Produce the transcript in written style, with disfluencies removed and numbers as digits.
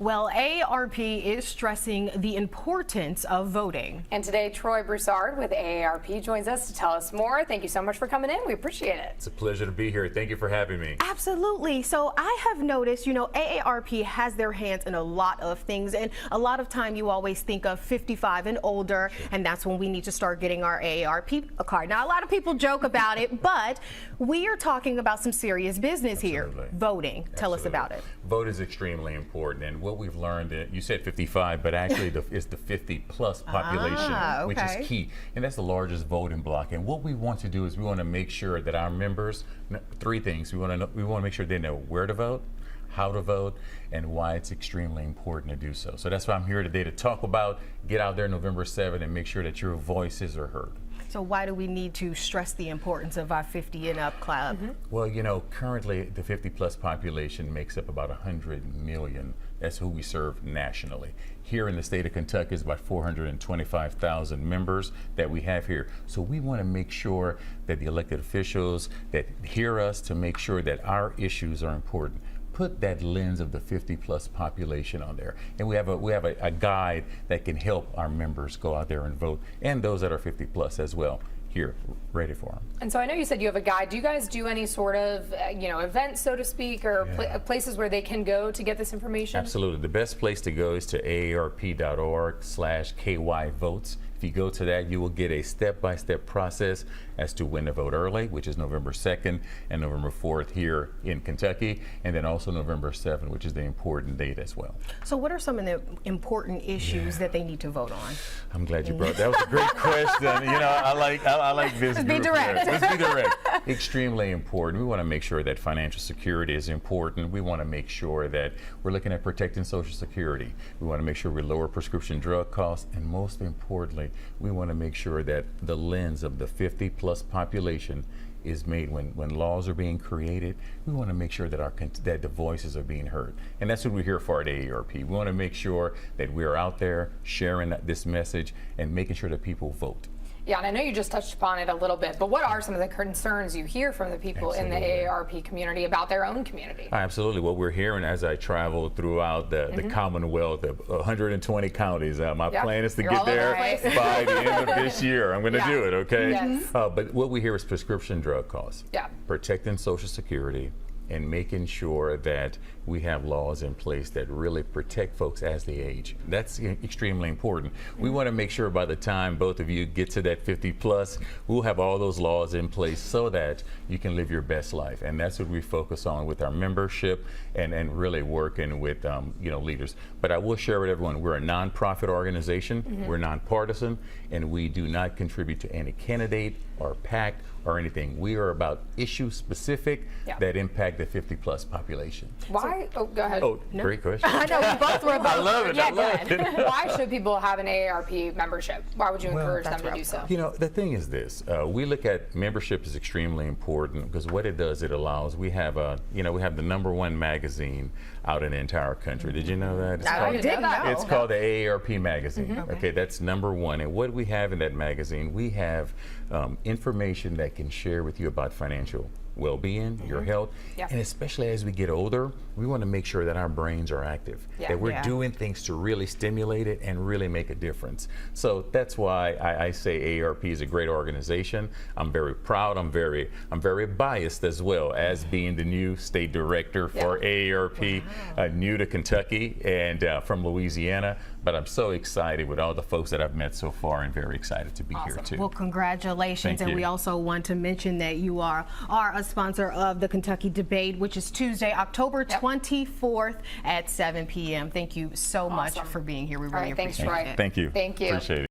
Well, AARP is stressing the importance of voting. And today, Troy Broussard with AARP joins us to tell us more. Thank you so much for coming in. We appreciate it. It's a pleasure to be here. Thank you for having me. Absolutely. So I have noticed, AARP has their hands in a lot of things, and a lot of time you always think of 55 and older, and that's when we need to start getting our AARP card. Now, a lot of people joke about it, but we are talking about some serious business here. Voting. Tell us about it. Vote is extremely important, and what we've learned, you said 55, but actually it's the 50-plus population, which is key, and that's the largest voting block. And what we want to do is we want to make sure that our members, three things, we want to make sure they know where to vote, how to vote, and why it's extremely important to do so. So that's why I'm here today to talk about, get out there November 7th and make sure that your voices are heard. So why do we need to stress the importance of our 50 and up club? Well, currently the 50-plus population makes up about 100 million. That's who we serve nationally. Here in the state of Kentucky is about 425,000 members that we have here. So we want to make sure that the elected officials that hear us to make sure that our issues are important. Put that lens of the 50-plus population on there, and we have a guide that can help our members go out there and vote, and those that are 50-plus as well. Here, ready for them. And so I know you said you have a guide. Do you guys do any sort of, events, so to speak, or places where they can go to get this information? Absolutely. The best place to go is to aarp.org/KY-votes. If you go to that, you will get a step-by-step process as to when to vote early, which is November 2nd and November 4th here in Kentucky, and then also November 7th, which is the important date as well. So what are some of the important issues that they need to vote on? I'm glad you brought that. That was a great question. I like this. Let's be direct. Let's be direct. Extremely important. We want to make sure that financial security is important. We want to make sure that we're looking at protecting Social Security. We want to make sure we lower prescription drug costs, and most importantly, we want to make sure that the lens of the 50-plus population is made when laws are being created. We want to make sure that the voices are being heard, and that's what we're here for at AARP. We want to make sure that we're out there sharing this message and making sure that people vote. Yeah, and I know you just touched upon it a little bit, but what are some of the concerns you hear from the people in the AARP community about their own community? Absolutely. What we're hearing as I travel throughout the Commonwealth of 120 counties, my plan is to get there by the end of this year. I'm going to do it, okay? Yes. But what we hear is prescription drug costs, protecting Social Security, and making sure that we have laws in place that really protect folks as they age. That's extremely important. We want to make sure by the time both of you get to that 50-plus, we'll have all those laws in place so that you can live your best life. And that's what we focus on with our membership and really working with leaders. But I will share with everyone, we're a nonprofit organization, we're nonpartisan, and we do not contribute to any candidate or PAC or anything. We are about issue specific that impact the 50-plus population. Why? Go ahead. Oh, no. Great question. I know we both were about. I love it. I love it. Why should people have an AARP membership? Why would you encourage them to do so? The thing is this: we look at membership is extremely important because what it does, it allows. We have we have the #1 magazine out in the entire country. Did you know that? I didn't know that. It's called the AARP magazine. Okay, that's #1. And what we have in that magazine, we have information that can share with you about financial well-being, your health, and especially as we get older, we want to make sure that our brains are active, that we're doing things to really stimulate it and really make a difference. So that's why I say AARP is a great organization. I'm very proud. I'm very biased as well as being the new state director for AARP, new to Kentucky and from Louisiana. But I'm so excited with all the folks that I've met so far, and very excited to be here too. Well, congratulations. Thank you. We also want to mention that you are a sponsor of the Kentucky debate, which is Tuesday, October 24th at 7 p.m. Thank you so much for being here. We really appreciate it. Thanks, Troy. Thank you. Thank you. Appreciate it.